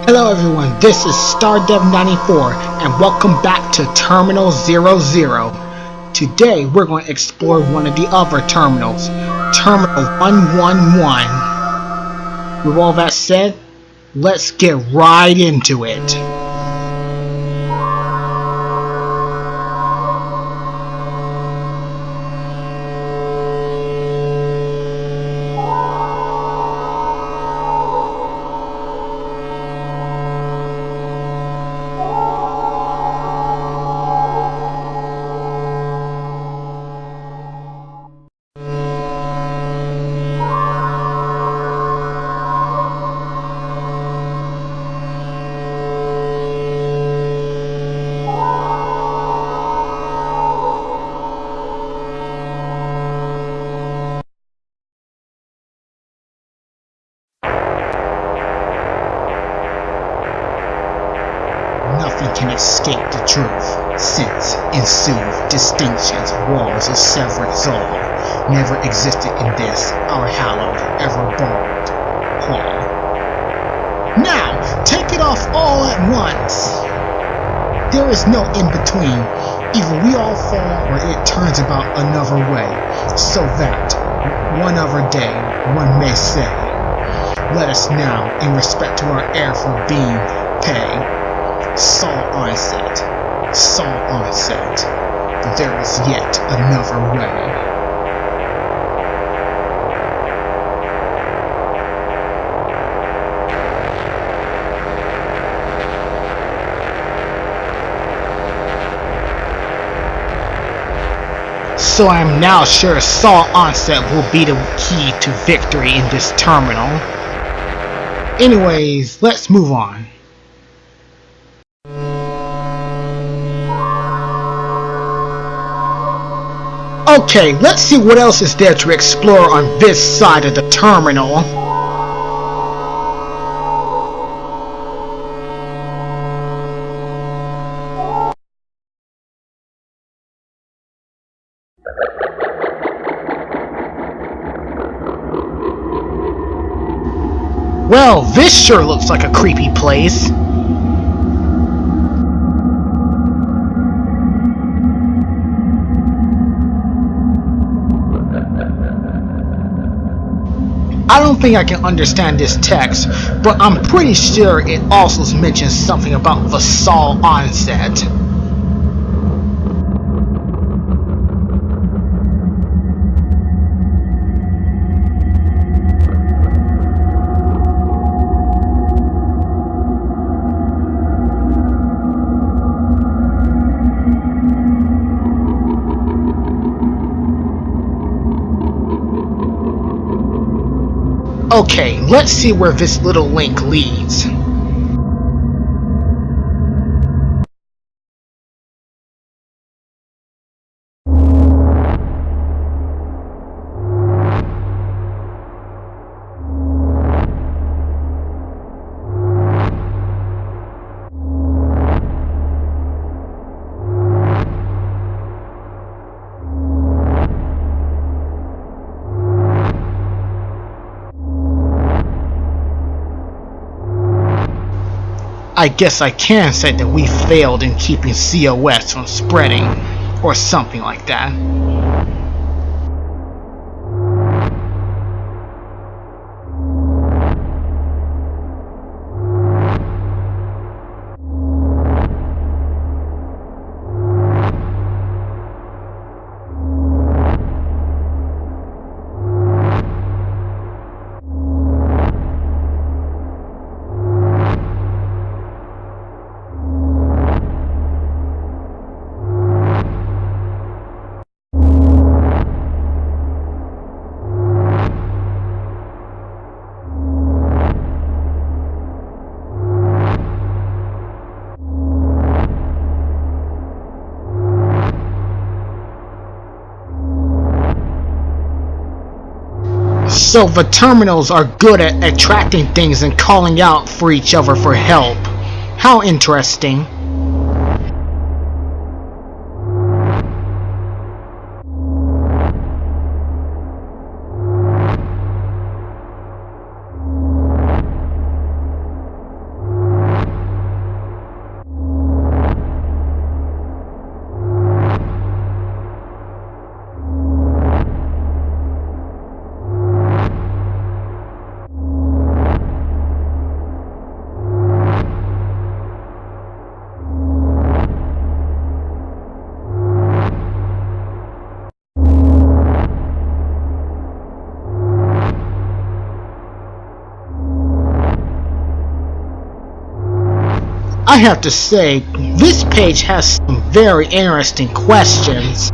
Hello everyone, this is StarDev94 and welcome back to Terminal 00. Today we're going to explore one of the other terminals, Terminal 111. With all that said, let's get right into it. Nothing can escape the truth, since ensue distinctions, walls of severance all, never existed in this, our hallowed, ever-borrowed hall. Now, take it off all at once! There is no in-between, either we all fall or it turns about another way, so that, one other day, one may say, let us now, in respect to our heir for being, pay, Saw onset, there is yet another way. So I am now sure Saw onset will be the key to victory in this terminal. Anyways, let's move on. Okay, let's see what else is there to explore on this side of the terminal. Well, this sure looks like a creepy place. I don't think I can understand this text, but I'm pretty sure it also mentions something about the Saw onset. Okay, let's see where this little link leads. I guess I can say that we failed in keeping COS from spreading, or something like that. So the terminals are good at attracting things and calling out for each other for help. How interesting. I have to say, this page has some very interesting questions.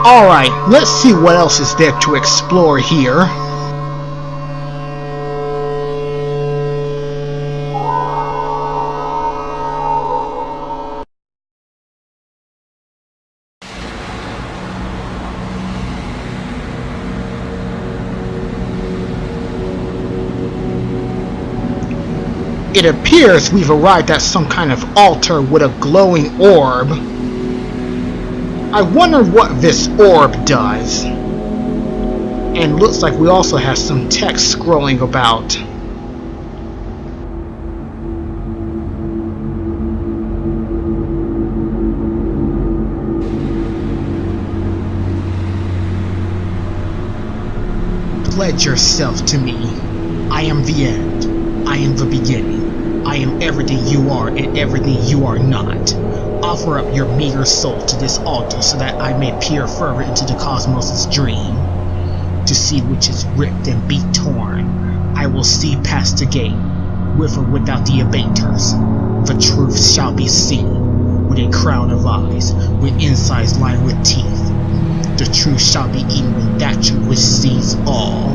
Alright, let's see what else is there to explore here. It appears we've arrived at some kind of altar with a glowing orb. I wonder what this orb does. And looks like we also have some text scrolling about. Pledge yourself to me. I am the end. I am the beginning. I am everything you are and everything you are not. Offer up your meager soul to this altar so that I may peer further into the cosmos' dream. To see which is ripped and be torn. I will see past the gate, with or without the abaters. The truth shall be seen, with a crown of eyes, with insides lined with teeth. The truth shall be eaten with that truth which sees all.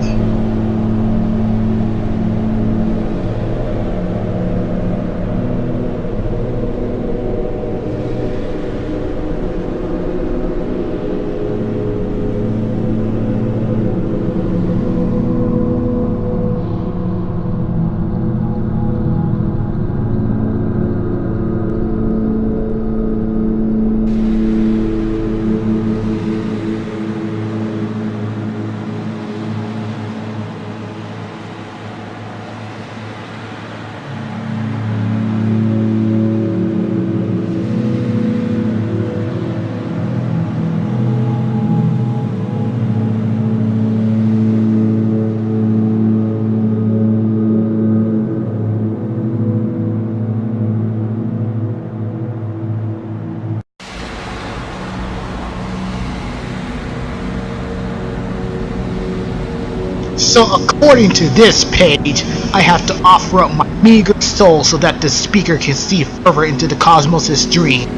So according to this page, I have to offer up my meager soul so that the speaker can see further into the cosmos' dream.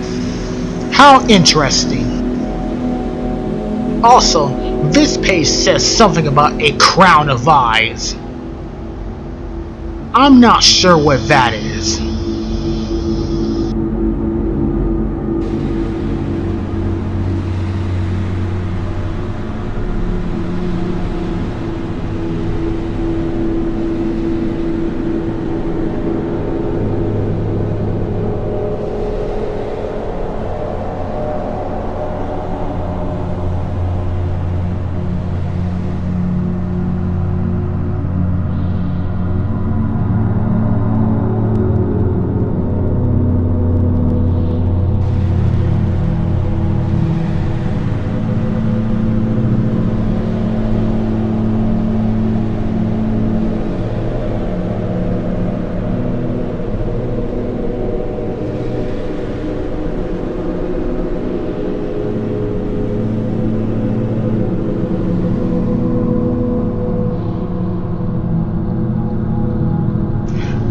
How interesting. Also, this page says something about a crown of eyes. I'm not sure what that is.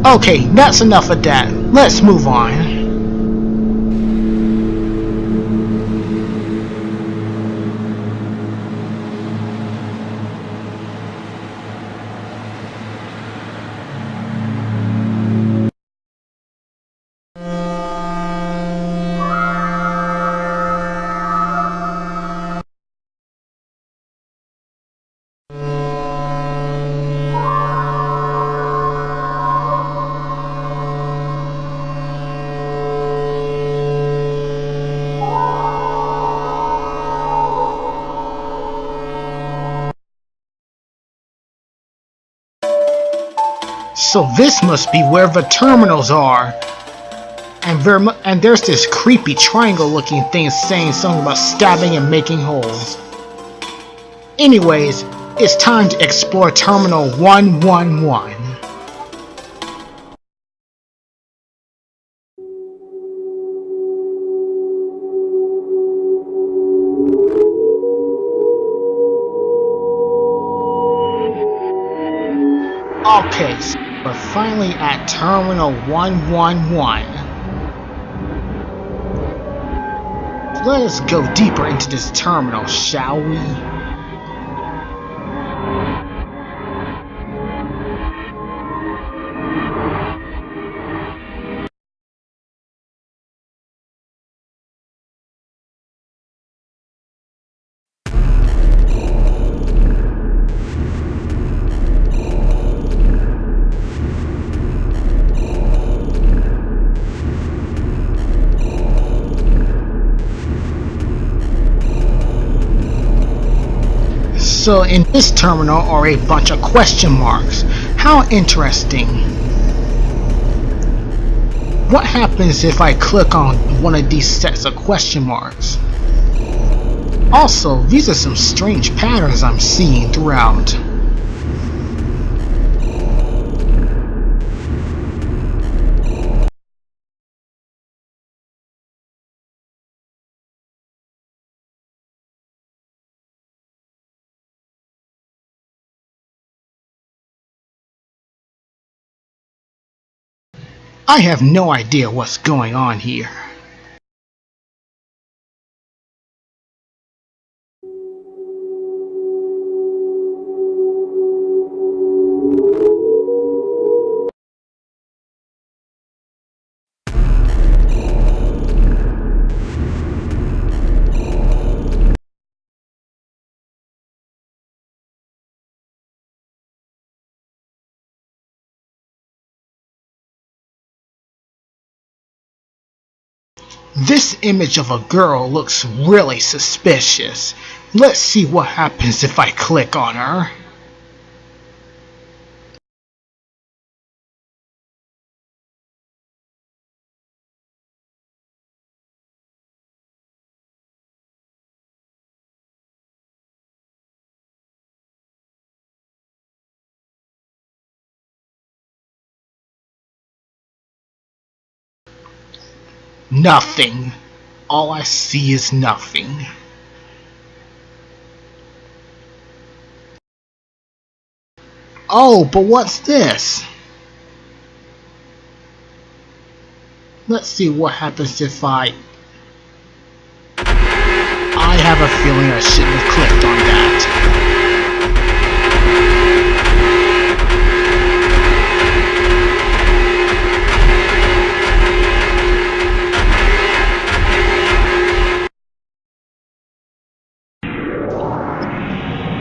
Okay, that's enough of that. Let's move on. So this must be where the terminals are. And there's this creepy triangle looking thing saying something about stabbing and making holes. Anyways, it's time to explore Terminal 111. Okay, so we're finally at Terminal 111. Let us go deeper into this terminal, shall we? So in this terminal are a bunch of question marks. How interesting. What happens if I click on one of these sets of question marks? Also, these are some strange patterns I'm seeing throughout. I have no idea what's going on here. This image of a girl looks really suspicious. Let's see what happens if I click on her. Nothing. All I see is nothing. Oh, but what's this? Let's see what happens if I have a feeling I shouldn't have clicked on that.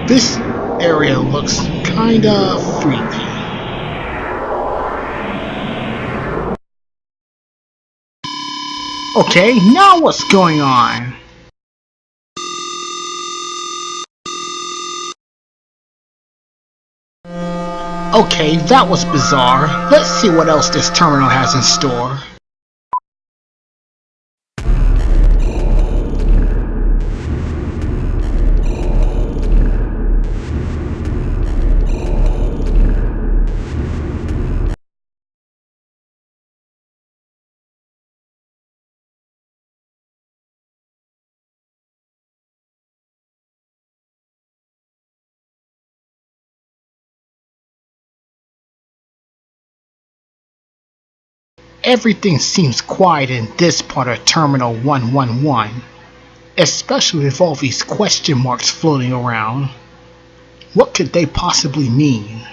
This area looks kinda freaky. Okay, now what's going on? Okay, that was bizarre. Let's see what else this terminal has in store. Everything seems quiet in this part of Terminal 111, especially with all these question marks floating around. What could they possibly mean?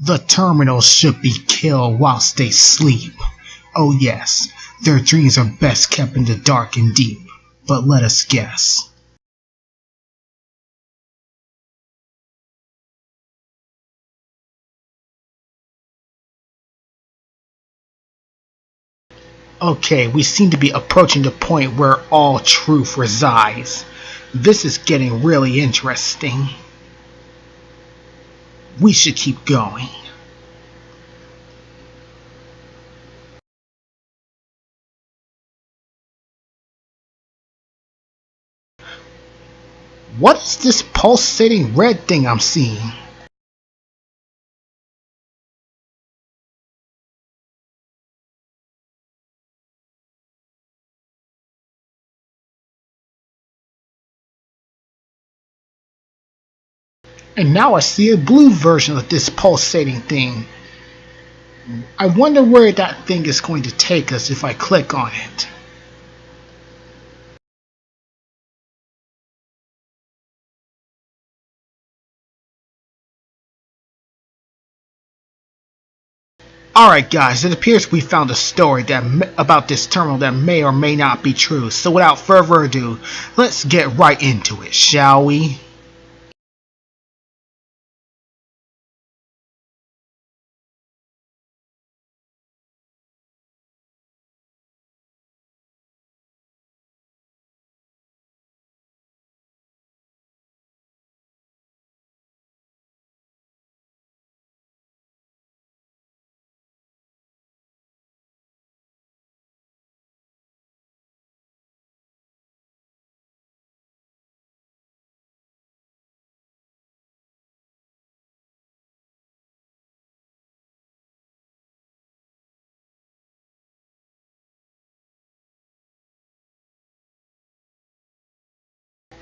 The terminals should be killed whilst they sleep. Oh yes, their dreams are best kept in the dark and deep. But let us guess. Okay, we seem to be approaching the point where all truth resides. This is getting really interesting. We should keep going. What is this pulsating red thing I'm seeing? And now I see a blue version of this pulsating thing. I wonder where that thing is going to take us if I click on it. Alright guys, it appears we found a story about this terminal that may or may not be true, so without further ado, let's get right into it, shall we?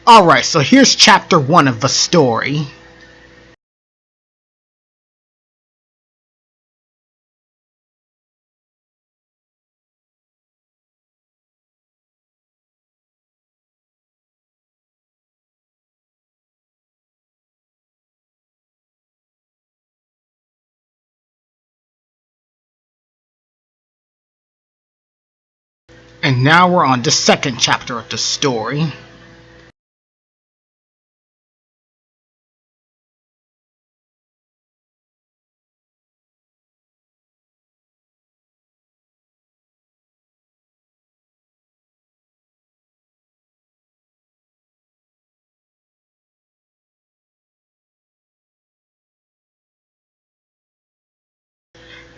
Alright, so here's chapter 1 of the story. And now we're on the second chapter of the story.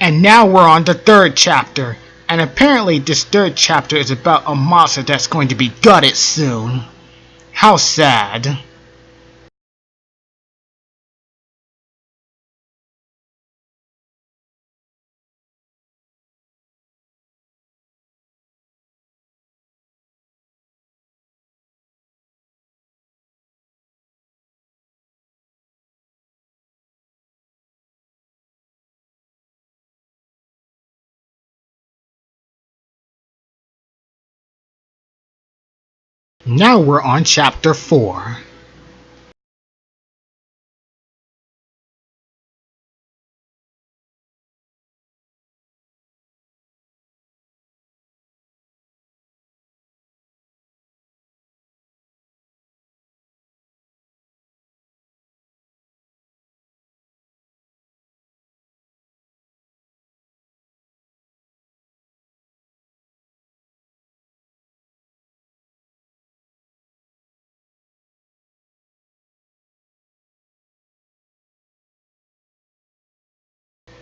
And now we're on the third chapter. And apparently this third chapter is about a monster that's going to be gutted soon. How sad. Now we're on chapter 4.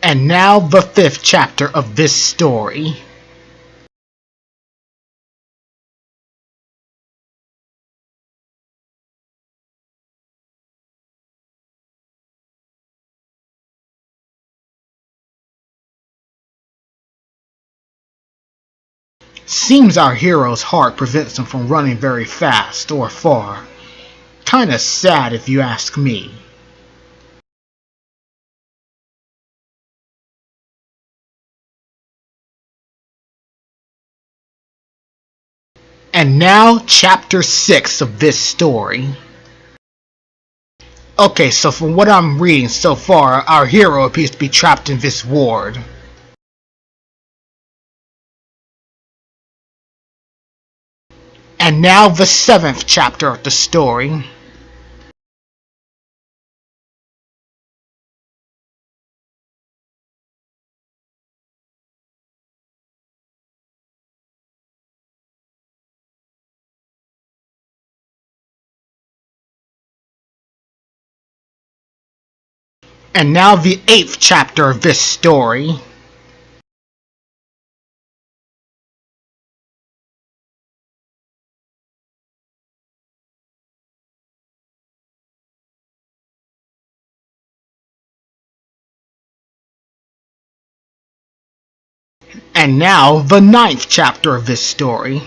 And now the fifth chapter of this story. Seems our hero's heart prevents him from running very fast or far. Kinda sad if you ask me. And now chapter 6 of this story. Okay, so from what I'm reading so far, our hero appears to be trapped in this ward. And now the 7th chapter of the story. And now the 8th chapter of this story. And now the 9th chapter of this story.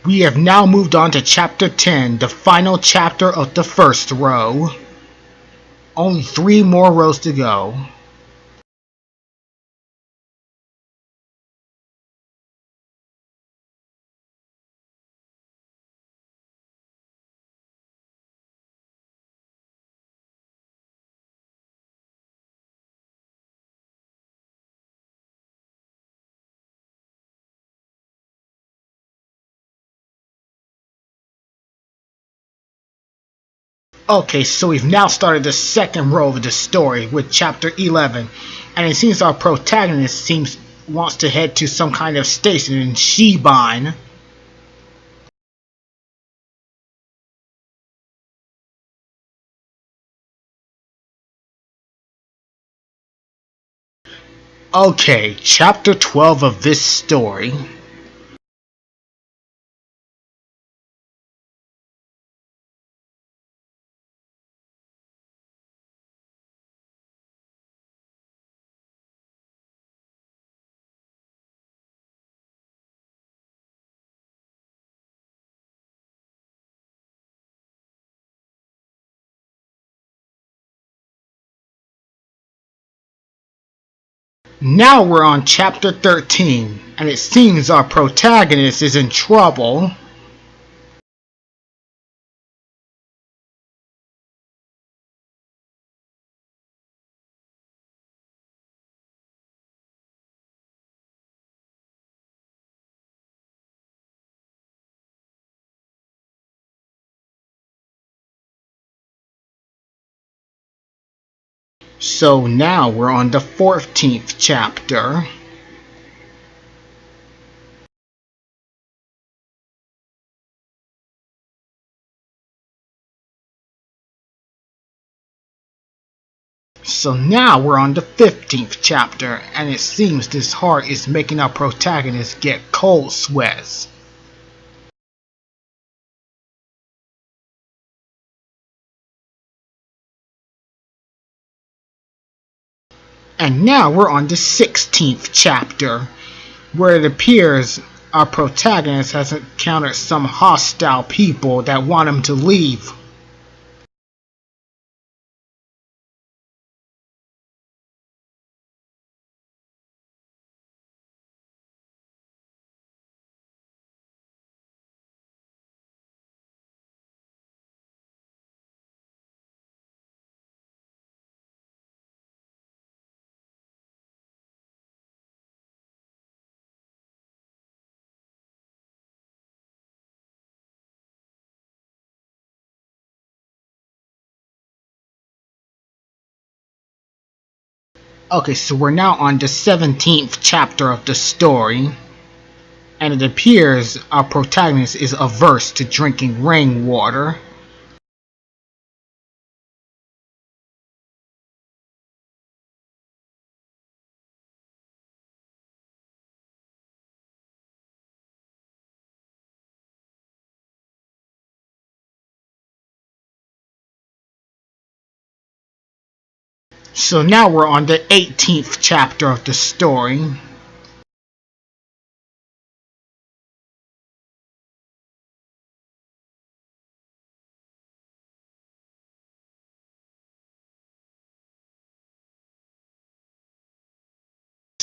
We have now moved on to chapter 10, the final chapter of the first row. Only 3 more rows to go. Okay, so we've now started the second row of the story with chapter 11, and it seems our protagonist wants to head to some kind of station in Shebine. Okay, chapter 12 of this story. Now we're on chapter 13, and it seems our protagonist is in trouble. So now we're on the 14th chapter. So now we're on the 15th chapter, and it seems this heart is making our protagonist get cold sweats. And now we're on the 16th chapter, where it appears our protagonist has encountered some hostile people that want him to leave. Okay, so we're now on the 17th chapter of the story, and it appears our protagonist is averse to drinking rainwater. So now we're on the 18th chapter of the story.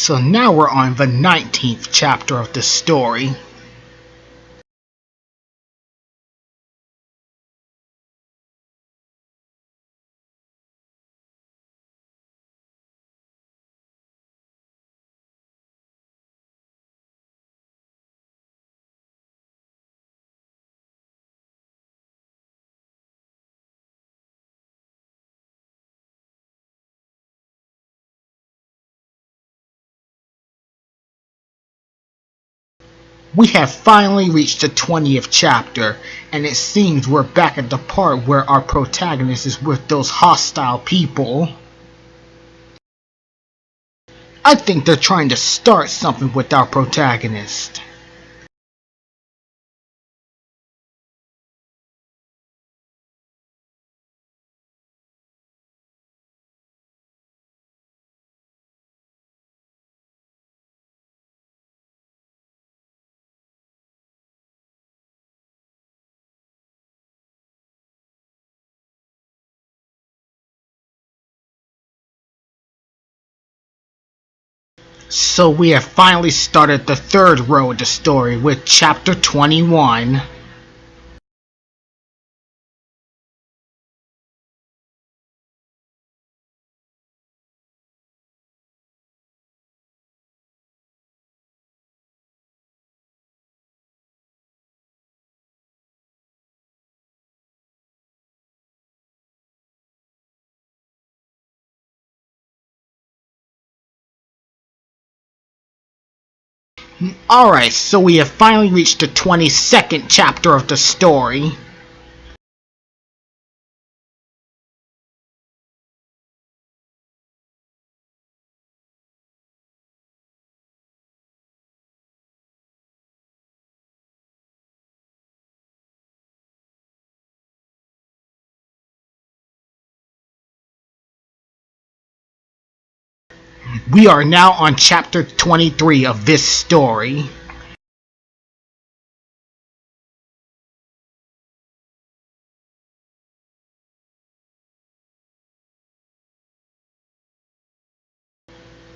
So now we're on the 19th chapter of the story. We have finally reached the 20th chapter, and it seems we're back at the part where our protagonist is with those hostile people. I think they're trying to start something with our protagonist. So we have finally started the third row of the story with chapter 21. Alright, so we have finally reached the 22nd chapter of the story. We are now on chapter 23 of this story.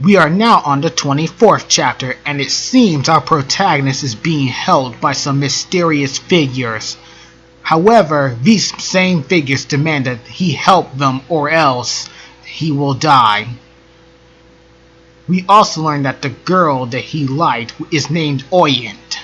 We are now on the 24th chapter, and it seems our protagonist is being held by some mysterious figures. However, these same figures demand that he help them or else he will die. We also learn that the girl that he liked is named Oyent.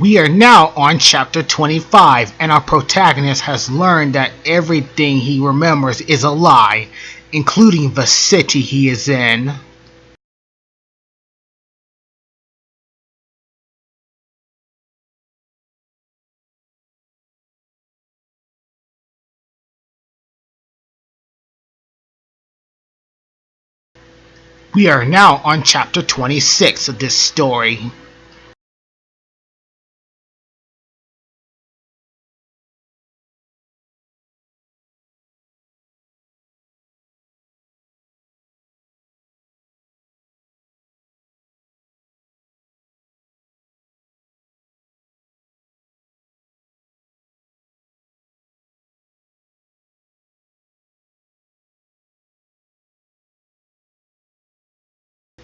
We are now on chapter 25, and our protagonist has learned that everything he remembers is a lie, including the city he is in. We are now on chapter 26 of this story.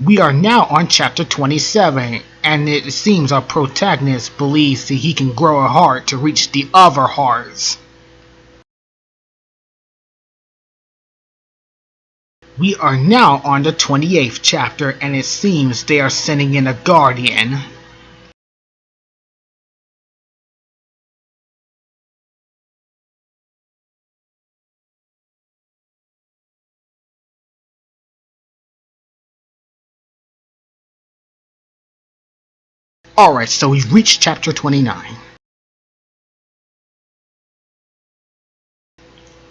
We are now on chapter 27, and it seems our protagonist believes that he can grow a heart to reach the other hearts. We are now on the 28th chapter, and it seems they are sending in a guardian. Alright, so we've reached chapter 29.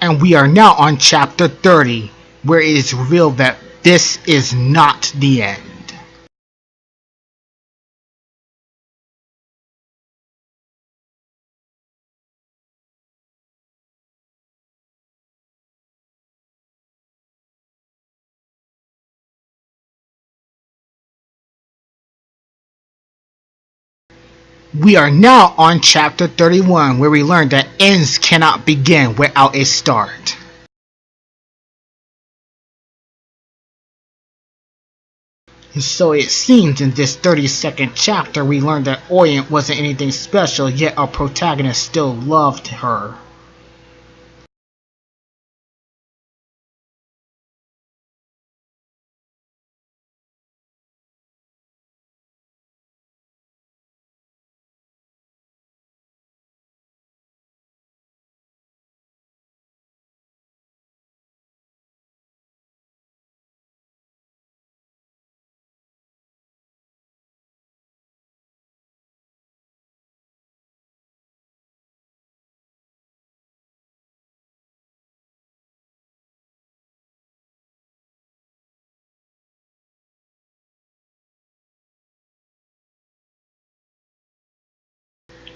And we are now on chapter 30, where it is revealed that this is not the end. We are now on chapter 31, where we learn that ends cannot begin without a start. So it seems in this 32nd chapter we learned that Orient wasn't anything special, yet our protagonist still loved her.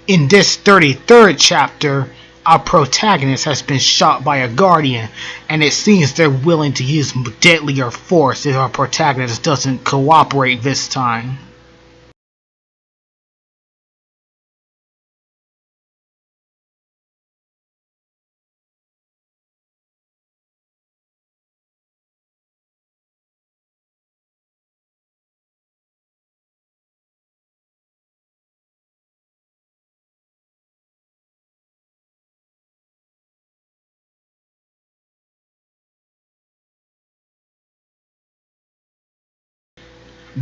In this 33rd chapter, our protagonist has been shot by a guardian, and it seems they're willing to use deadlier force if our protagonist doesn't cooperate this time.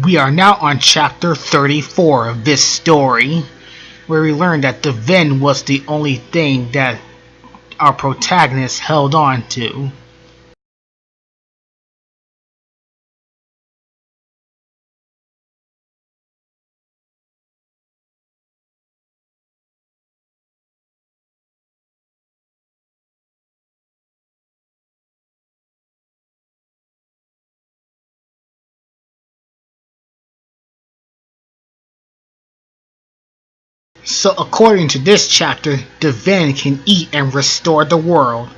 We are now on chapter 34 of this story, where we learn that the Ven was the only thing that our protagonist held on to. So according to this chapter, the Ven can eat and restore the world.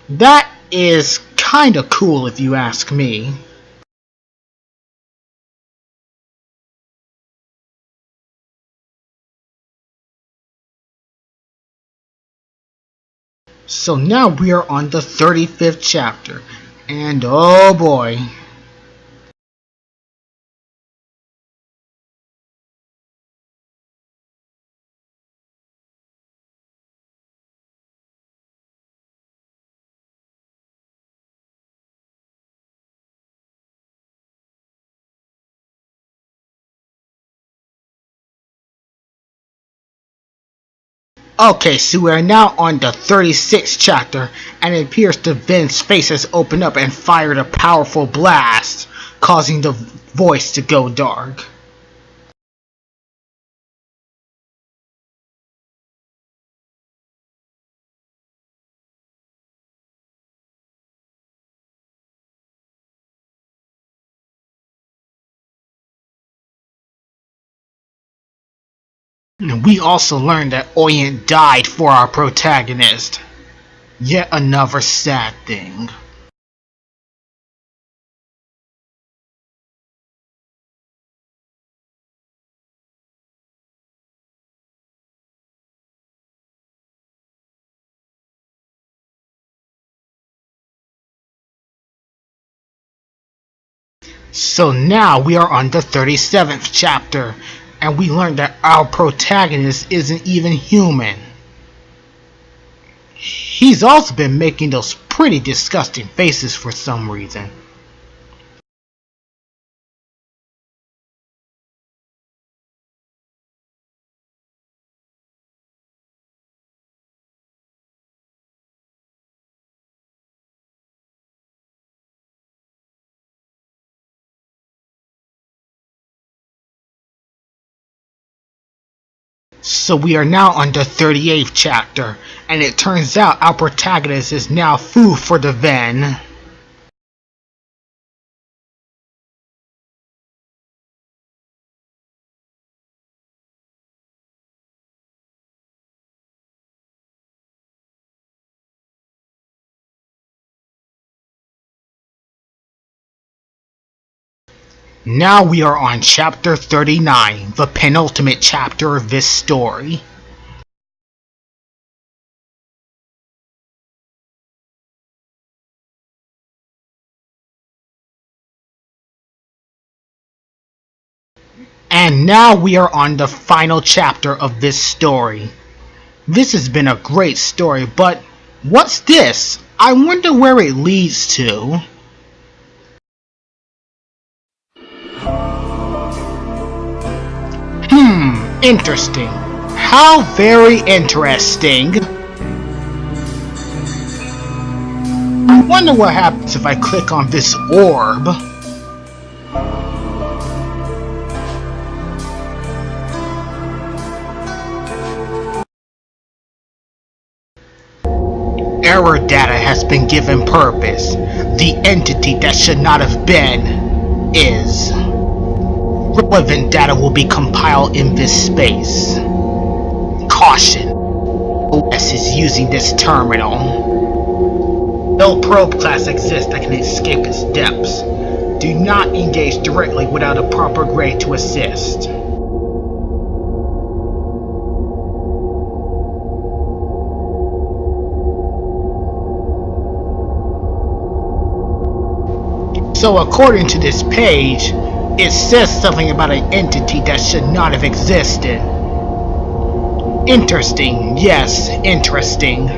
That is kinda cool if you ask me. So now we are on the 35th chapter, and oh boy. Okay, so we are now on the 36th chapter, and it appears the Ven's face has opened up and fired a powerful blast, causing the voice to go dark. And we also learned that Orient died for our protagonist. Yet another sad thing. So now we are on the 37th chapter, and we learn that our protagonist isn't even human. He's also been making those pretty disgusting faces for some reason. So we are now on the 38th chapter, and it turns out our protagonist is now food for the Ven. Now we are on Chapter 39, the penultimate chapter of this story. And now we are on the final chapter of this story. This has been a great story, but what's this? I wonder where it leads to. Interesting. How very interesting. I wonder what happens if I click on this orb. Error data has been given purpose. The entity that should not have been is. Relevant data will be compiled in this space. Caution. OS is using this terminal. No probe class exists that can escape its depths. Do not engage directly without a proper grade to assist. So according to this page, it says something about an entity that should not have existed. Interesting, yes, interesting.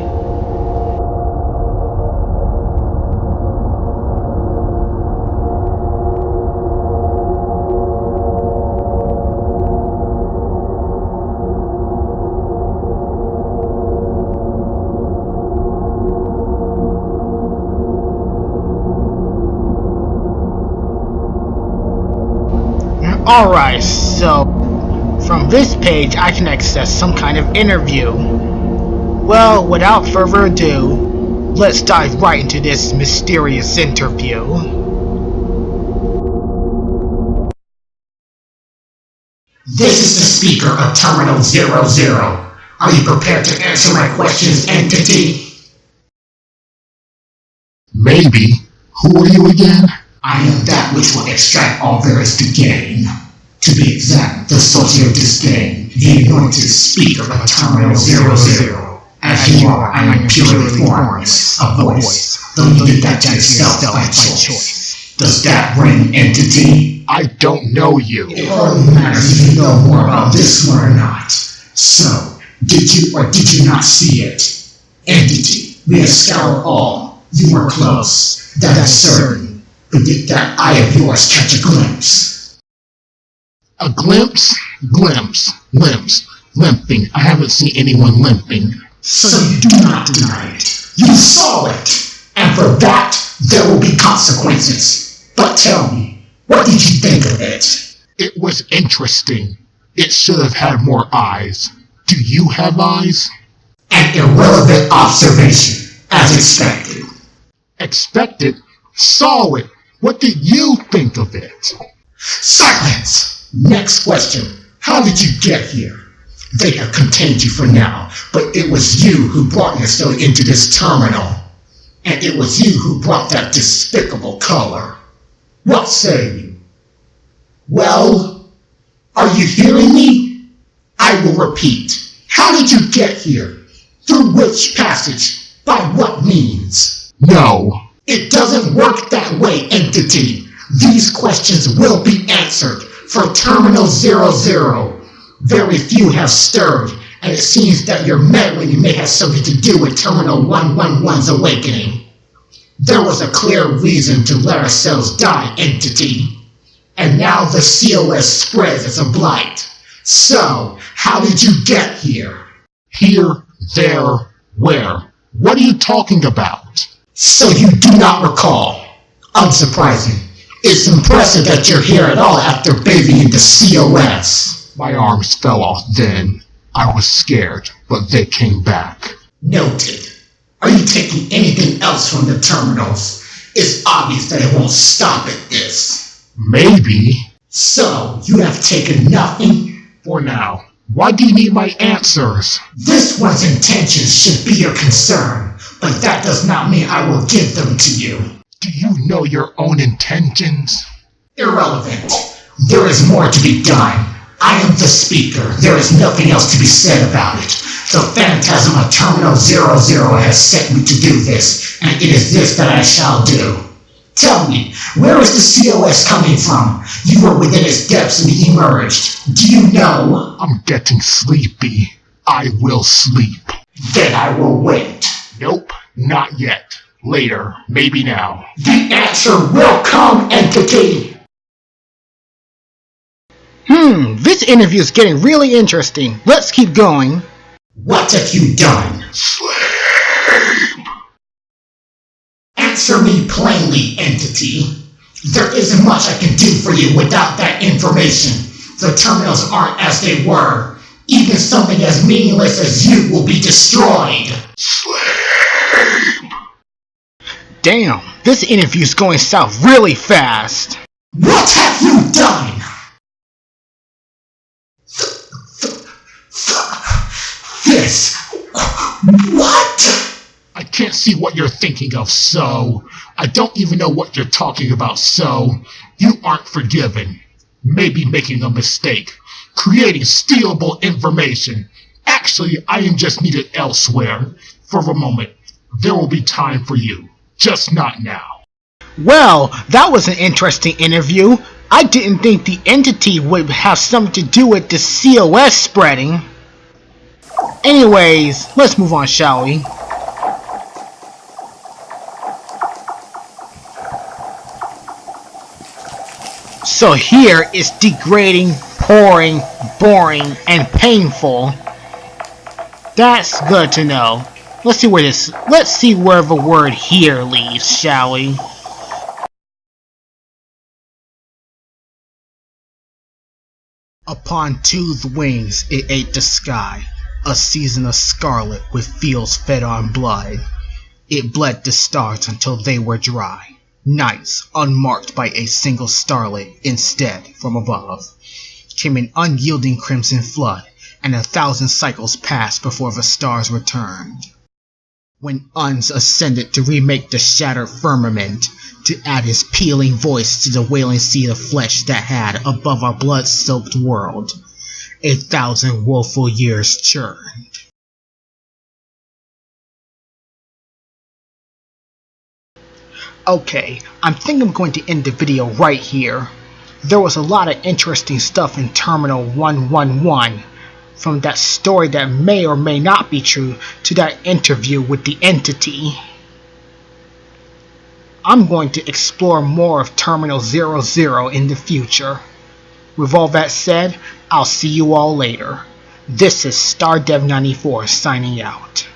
Alright, so from this page I can access some kind of interview. Well, without further ado, let's dive right into this mysterious interview. This is the speaker of Terminal 00. Are you prepared to answer my questions, entity? Maybe. Who are you again? I am that which will extract all there is to gain. To be exact, the source of this game, the anointed speaker of Terminal 00. As you are, I am purely formless, a voice, though you did that to yourself by choice. Does that ring, entity? I don't know you. It only matters if you know more about this one or not. So, did you or did you not see it? Entity, we have scoured all. You were close, that is certain. But did that eye of yours catch a glimpse? A glimpse? Glimpse. Limping. I haven't seen anyone limping. So you do not deny it. You saw it. And for that, there will be consequences. But tell me, what did you think of it? It was interesting. It should have had more eyes. Do you have eyes? An irrelevant observation, as expected. Expected? Saw it. What did you think of it? Silence! Next question. How did you get here? They have contained you for now, but it was you who brought yourself into this terminal. And it was you who brought that despicable color. What say you? Well, are you hearing me? I will repeat. How did you get here? Through which passage? By what means? No. It doesn't work that way, entity. These questions will be answered for Terminal 00. Very few have stirred, and it seems that your meddling may have something to do with Terminal 111's awakening. There was a clear reason to let ourselves die, entity. And now the COS spreads as a blight. So, how did you get here? Here, there, where? What are you talking about? So you do not recall. Unsurprising. It's impressive that you're here at all after bathing in the COS. My arms fell off then. I was scared, but they came back. Noted. Are you taking anything else from the terminals? It's obvious that it won't stop at this. Maybe. So, you have taken nothing? For now. Why do you need my answers? This one's intentions should be your concern, but that does not mean I will give them to you. Do you know your own intentions? Irrelevant. There is more to be done. I am the speaker. There is nothing else to be said about it. The phantasm of Terminal 00 has sent me to do this, and it is this that I shall do. Tell me, where is the COS coming from? You were within its depths and emerged. Do you know? I'm getting sleepy. I will sleep. Then I will wait. Nope, not yet. Later, maybe now. The answer will come, entity! This interview is getting really interesting. Let's keep going. What have you done? Sleep! Answer me plainly, entity. There isn't much I can do for you without that information. The terminals aren't as they were. Even something as meaningless as you will be destroyed. Sleep! Damn, this interview's going south really fast. What have you done? This. What? I can't see what you're thinking of, so. I don't even know what you're talking about, so. You aren't forgiven. Maybe making a mistake. Creating stealable information. Actually, I am just needed elsewhere. For a moment. There will be time for you. Just not now. Well, that was an interesting interview. I didn't think the entity would have something to do with the COS spreading. Anyways, let's move on, shall we? So here is degrading, pouring, boring, and painful. That's good to know. Let's see where the word here leads, shall we? Upon toothed wings it ate the sky, a season of scarlet with fields fed on blood. It bled the stars until they were dry, nights unmarked by a single starlet. Instead, from above, came an unyielding crimson flood, and 1,000 cycles passed before the stars returned. When Uns ascended to remake the shattered firmament, to add his pealing voice to the wailing sea of flesh that had, above our blood-soaked world, 1,000 woeful years churned. Okay, I think I'm going to end the video right here. There was a lot of interesting stuff in Terminal 111, from that story that may or may not be true to that interview with the entity. I'm going to explore more of Terminal 00 in the future. With all that said, I'll see you all later. This is StarDev94 signing out.